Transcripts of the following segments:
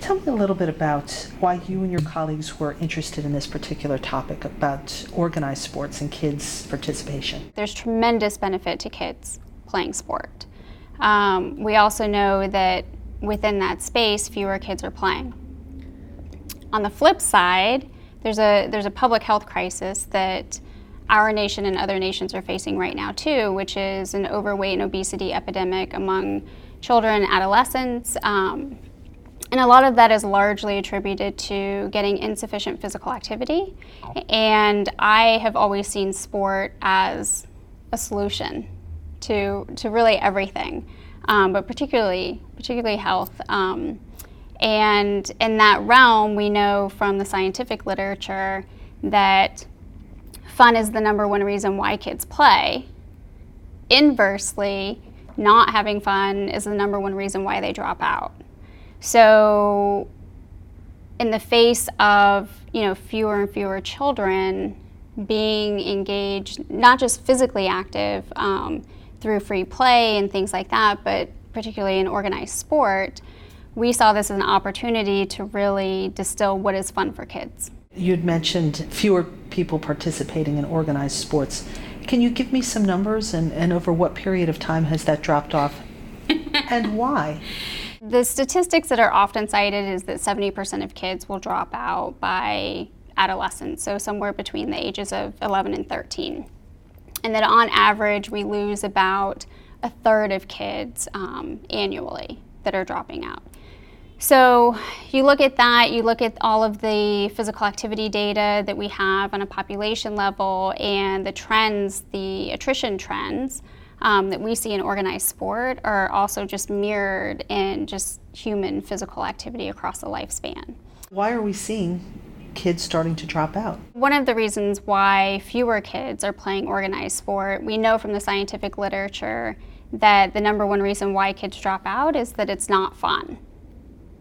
Tell me a little bit about why you and your colleagues were interested in this particular topic about organized sports and kids' participation. There's tremendous benefit to kids playing sport. We also know that within that space, fewer kids are playing. On the flip side, there's a public health crisis that our nation and other nations are facing right now too, which is an overweight and obesity epidemic among children and adolescents. And a lot of that is largely attributed to getting insufficient physical activity. And I have always seen sport as a solution to really everything, but particularly health. And in that realm, we know from the scientific literature that fun is the number one reason why kids play. Inversely, not having fun is the number one reason why they drop out. So in the face of, fewer and fewer children being engaged, not just physically active through free play and things like that, but particularly in organized sport, we saw this as an opportunity to really distill what is fun for kids. You'd mentioned fewer people participating in organized sports. Can you give me some numbers and over what period of time has that dropped off and why? The statistics that are often cited is that 70% of kids will drop out by adolescence, so somewhere between the ages of 11 and 13. And that on average, we lose about a third of kids annually that are dropping out. So you look at that, you look at all of the physical activity data that we have on a population level and the trends, the attrition trends that we see in organized sport are also just mirrored in just human physical activity across the lifespan. Why are we seeing kids starting to drop out? One of the reasons why fewer kids are playing organized sport, we know from the scientific literature that the number one reason why kids drop out is that it's not fun.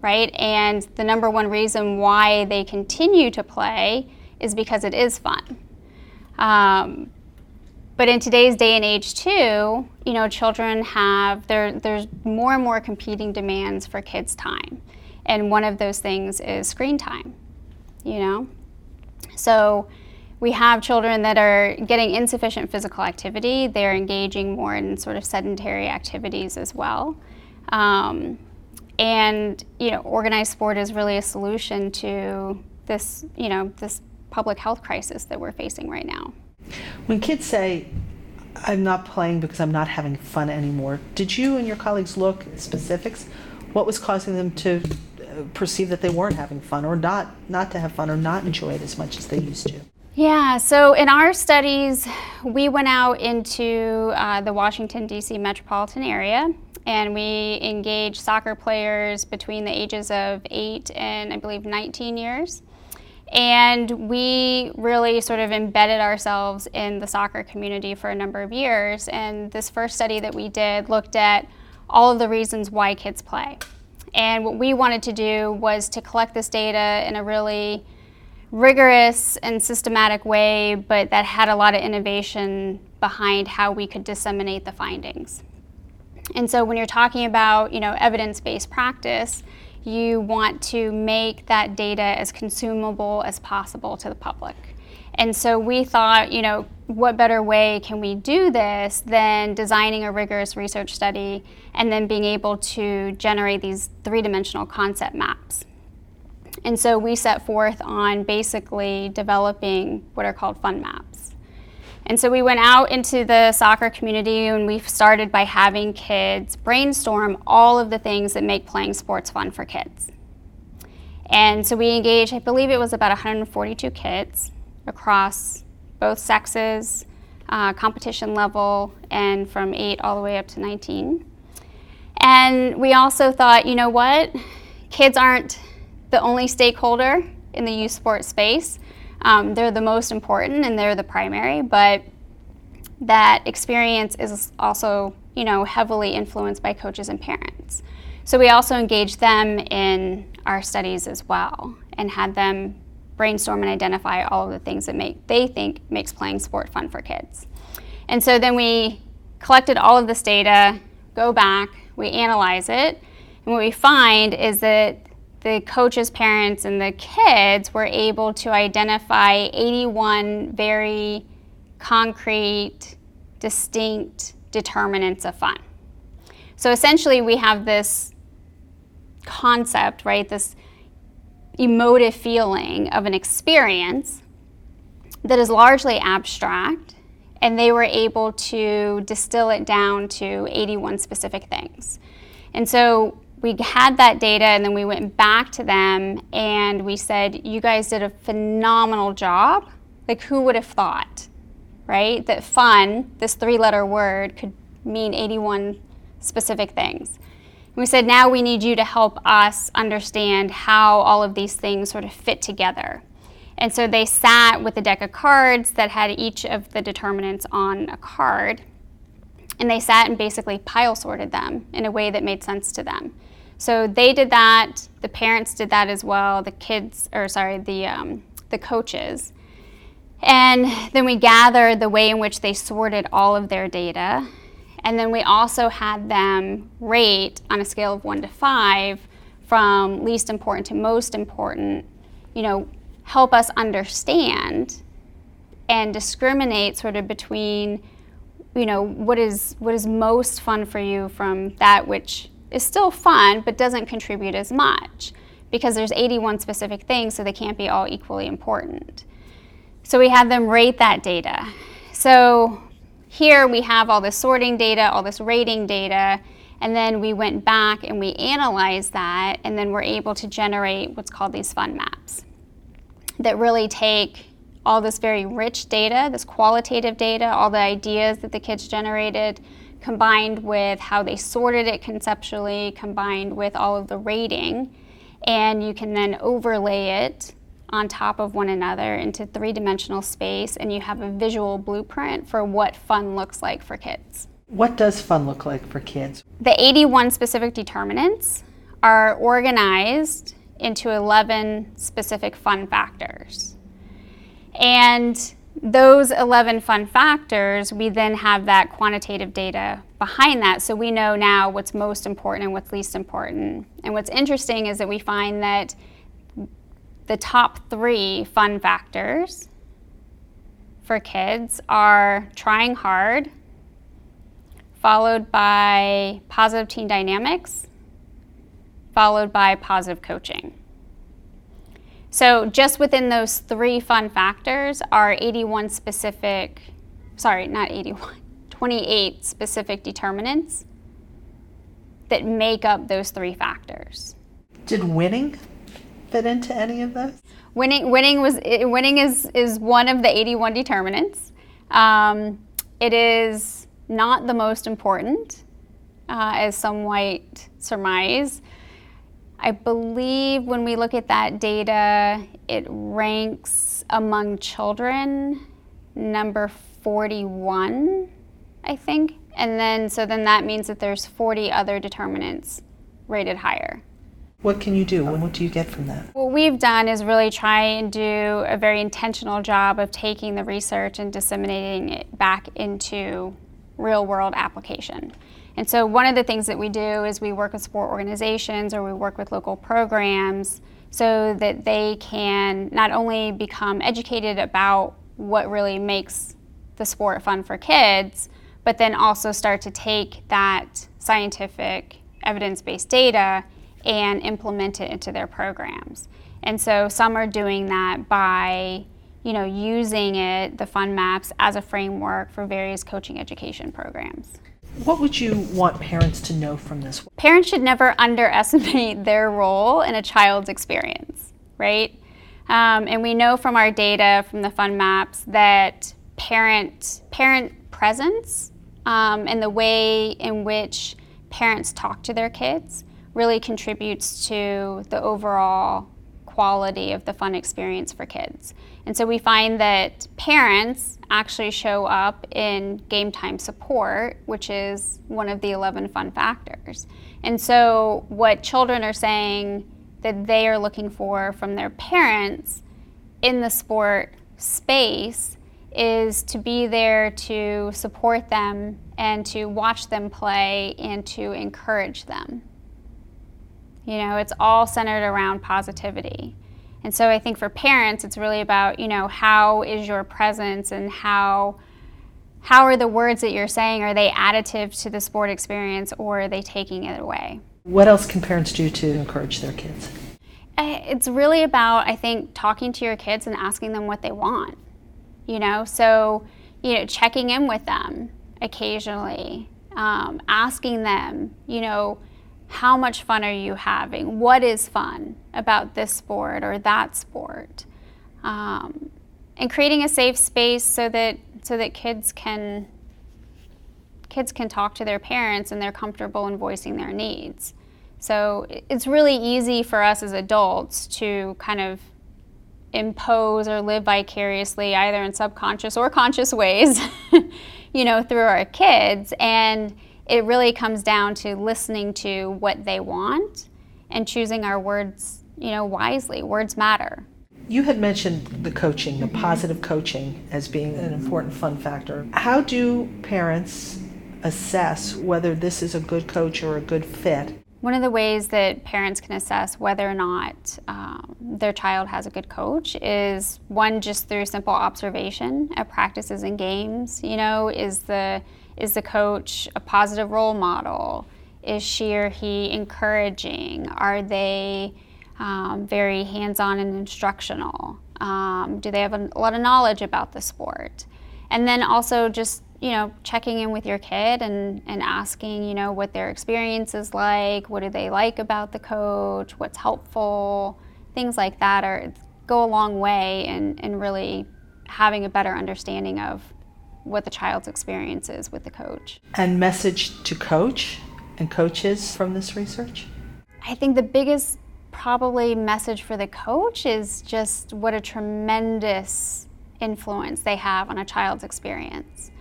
Right? And the number one reason why they continue to play is because it is fun. But in today's day and age too, children there's more and more competing demands for kids' time. And one of those things is screen time, So we have children that are getting insufficient physical activity. They're engaging more in sort of sedentary activities as well. And organized sport is really a solution to this, this public health crisis that we're facing right now. When kids say, I'm not playing because I'm not having fun anymore, did you and your colleagues look at specifics? What was causing them to perceive that they weren't having fun or not to have fun or not enjoy it as much as they used to? Yeah, so in our studies, we went out into the Washington, D.C. metropolitan area, and we engaged soccer players between the ages of 8 and I believe 19 years. And we really sort of embedded ourselves in the soccer community for a number of years. And this first study that we did looked at all of the reasons why kids play. And what we wanted to do was to collect this data in a really rigorous and systematic way, but that had a lot of innovation behind how we could disseminate the findings. And so when you're talking about, evidence-based practice, you want to make that data as consumable as possible to the public. And so we thought, what better way can we do this than designing a rigorous research study and then being able to generate these three-dimensional concept maps. And so we set forth on basically developing what are called fun maps. And so we went out into the soccer community and we started by having kids brainstorm all of the things that make playing sports fun for kids. And so we engaged, I believe it was about 142 kids across both sexes, competition level, and from 8 all the way up to 19. And we also thought, kids aren't the only stakeholder in the youth sports space. They're the most important and they're the primary, but that experience is also, heavily influenced by coaches and parents. So we also engaged them in our studies as well and had them brainstorm and identify all of the things that they think makes playing sport fun for kids. And so then we collected all of this data, go back, we analyze it, and what we find is that the coaches, parents, and the kids were able to identify 81 very concrete, distinct determinants of fun. So essentially we have this concept, right, this emotive feeling of an experience that is largely abstract, and they were able to distill it down to 81 specific things. And so we had that data, and then we went back to them and we said, you guys did a phenomenal job. Like, who would have thought, right, that fun, this 3-letter word, could mean 81 specific things. And we said, now we need you to help us understand how all of these things sort of fit together. And so they sat with a deck of cards that had each of the determinants on a card, and they sat and basically pile sorted them in a way that made sense to them. So they did that, the parents did that as well, the coaches. And then we gathered the way in which they sorted all of their data. And then we also had them rate on a scale of 1 to 5 from least important to most important, help us understand and discriminate sort of between, what is most fun for you from that which is still fun but doesn't contribute as much, because there's 81 specific things, so they can't be all equally important. So we had them rate that data. So here we have all this sorting data, all this rating data, and then we went back and we analyzed that, and then we're able to generate what's called these fun maps that really take all this very rich data, this qualitative data, all the ideas that the kids generated, combined with how they sorted it conceptually, combined with all of the rating, and you can then overlay it on top of one another into 3-dimensional space, and you have a visual blueprint for what fun looks like for kids. What does fun look like for kids? The 81 specific determinants are organized into 11 specific fun factors. And those 11 fun factors, we then have that quantitative data behind that, so we know now what's most important and what's least important. And what's interesting is that we find that the top 3 fun factors for kids are trying hard, followed by positive team dynamics, followed by positive coaching. So just within those 3 fun factors are 28 specific determinants that make up those 3 factors. Did winning fit into any of those? Winning is one of the 81 determinants. It is not the most important, as some might surmise. I believe when we look at that data, it ranks among children number 41, I think. And then that means that there's 40 other determinants rated higher. What can you do? And what do you get from that? What we've done is really try and do a very intentional job of taking the research and disseminating it back into real-world application. And so one of the things that we do is we work with sport organizations, or we work with local programs, so that they can not only become educated about what really makes the sport fun for kids, but then also start to take that scientific evidence-based data and implement it into their programs. And so some are doing that by using the fun maps as a framework for various coaching education programs. What would you want parents to know from this? Parents should never underestimate their role in a child's experience, right? And we know from our data from the fun maps that parent presence and the way in which parents talk to their kids really contributes to the overall quality of the fun experience for kids. And so we find that parents actually show up in game time support, which is one of the 11 fun factors. And so what children are saying that they are looking for from their parents in the sport space is to be there to support them and to watch them play and to encourage them. You know, it's all centered around positivity. And so I think for parents, it's really about, you know, how is your presence and how are the words that you're saying, are they additive to the sport experience or are they taking it away? What else can parents do to encourage their kids? It's really about, I think, talking to your kids and asking them what they want. You know, so, you know, checking in with them occasionally, asking them, you know, how much fun are you having? What is fun about this sport or that sport? And creating a safe space so that kids can talk to their parents and they're comfortable in voicing their needs. So it's really easy for us as adults to kind of impose or live vicariously, either in subconscious or conscious ways, you know, through our kids. And it really comes down to listening to what they want and choosing our words, you know, wisely. Words matter. You had mentioned the coaching, the positive coaching, as being an important fun factor. How do parents assess whether this is a good coach or a good fit? One of the ways that parents can assess whether or not their child has a good coach is, one, just through simple observation at practices and games. You know, is the coach a positive role model? Is she or he encouraging? Are they very hands-on and instructional? Do they have a lot of knowledge about the sport? And then also just, you know, checking in with your kid and asking, you know, what their experience is like, what do they like about the coach, what's helpful, things like that go a long way in really having a better understanding of what the child's experience is with the coach. And message to coach and coaches from this research? I think the biggest probably message for the coach is just what a tremendous influence they have on a child's experience.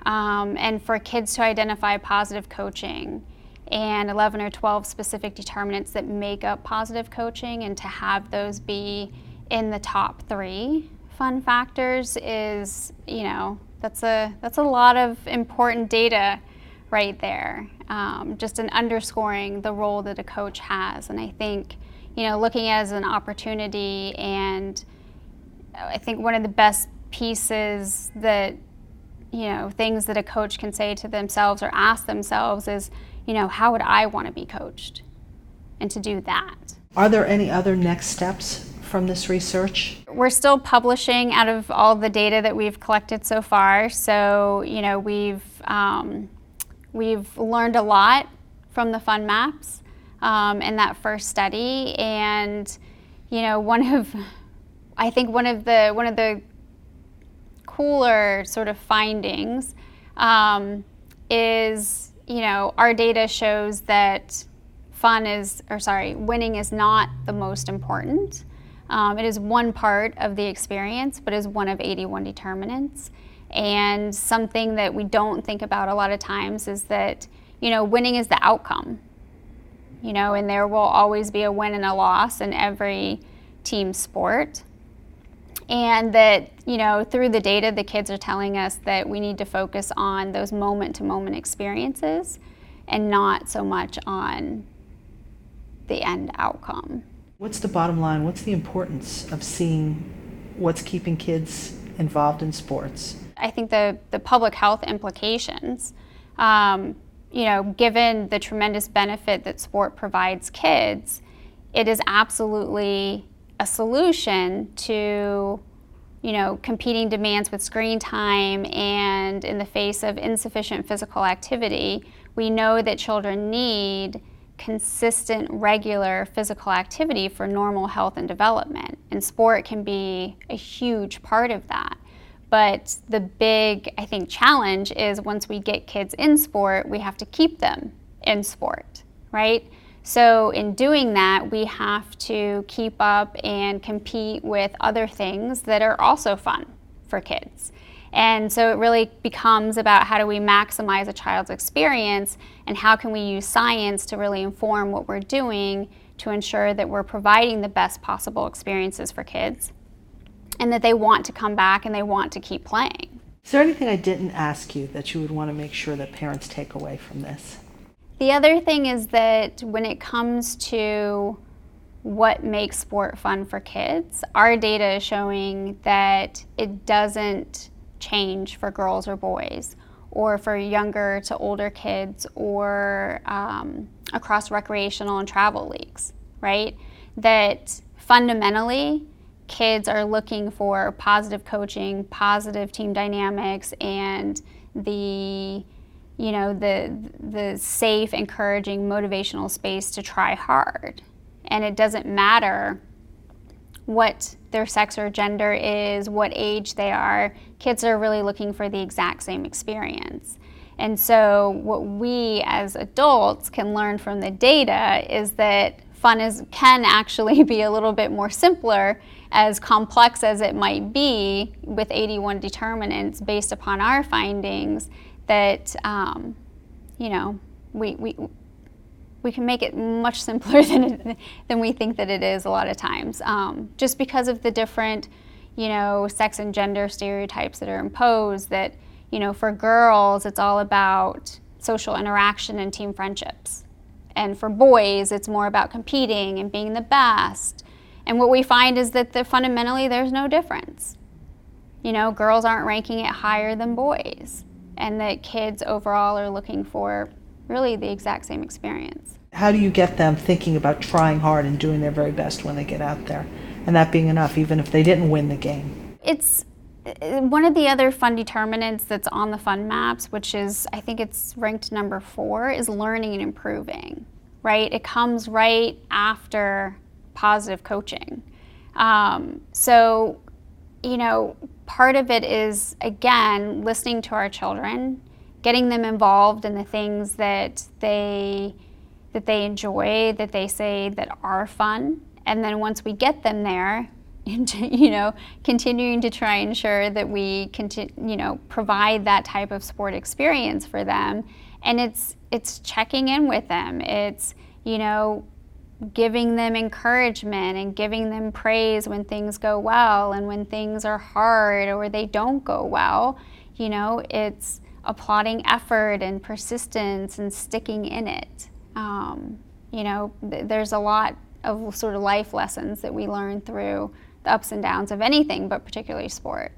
And for kids to identify positive coaching and 11 or 12 specific determinants that make up positive coaching, and to have those be in the top 3 fun factors is, you know, that's a lot of important data right there. Just in underscoring the role that a coach has. And I think, you know, looking at it as an opportunity, and I think one of the best pieces that, you know, things that a coach can say to themselves or ask themselves is, you know, how would I want to be coached? And to do that. Are there any other next steps from this research? We're still publishing out of all the data that we've collected so far. So, you know, we've learned a lot from the fun maps in that first study. And, you know, one of the cooler sort of findings is, you know, our data shows that winning is not the most important. It is one part of the experience, but is one of 81 determinants. And something that we don't think about a lot of times is that, you know, winning is the outcome. You know, and there will always be a win and a loss in every team sport. And that, you know, through the data, the kids are telling us that we need to focus on those moment-to-moment experiences and not so much on the end outcome. What's the bottom line? What's the importance of seeing what's keeping kids involved in sports? I think the public health implications, you know, given the tremendous benefit that sport provides kids, it is absolutely a solution to, you know, competing demands with screen time, and in the face of insufficient physical activity, we know that children need consistent, regular physical activity for normal health and development. And sport can be a huge part of that. But the big, I think, challenge is once we get kids in sport, we have to keep them in sport, right? So in doing that, we have to keep up and compete with other things that are also fun for kids. And so it really becomes about how do we maximize a child's experience, and how can we use science to really inform what we're doing to ensure that we're providing the best possible experiences for kids, and that they want to come back and they want to keep playing. Is there anything I didn't ask you that you would want to make sure that parents take away from this? The other thing is that when it comes to what makes sport fun for kids, our data is showing that it doesn't change for girls or boys, or for younger to older kids, or across recreational and travel leagues, right? That fundamentally, kids are looking for positive coaching, positive team dynamics, and the safe, encouraging, motivational space to try hard. And it doesn't matter what their sex or gender is, what age they are. Kids are really looking for the exact same experience. And so what we as adults can learn from the data is that fun can actually be a little bit more simpler, as complex as it might be with 81 determinants based upon our findings, that we can make it much simpler than we think that it is a lot of times, just because of the different, sex and gender stereotypes that are imposed. That, for girls, it's all about social interaction and team friendships. And for boys, it's more about competing and being the best. And what we find is that fundamentally there's no difference. Girls aren't ranking it higher than boys. And that kids overall are looking for really the exact same experience. How do you get them thinking about trying hard and doing their very best when they get out there, and that being enough even if they didn't win the game? It's one of the other fun determinants that's on the fun maps, which is, I think it's ranked number 4, is learning and improving, right? It comes right after positive coaching. So, part of it is, again, listening to our children, getting them involved in the things that they enjoy, that they say that are fun. And then once we get them there, continuing to try and ensure that we provide that type of sport experience for them. And it's checking in with them. It's, giving them encouragement and giving them praise when things go well, and when things are hard or they don't go well, it's applauding effort and persistence and sticking in it. There's a lot of sort of life lessons that we learn through the ups and downs of anything, but particularly sport.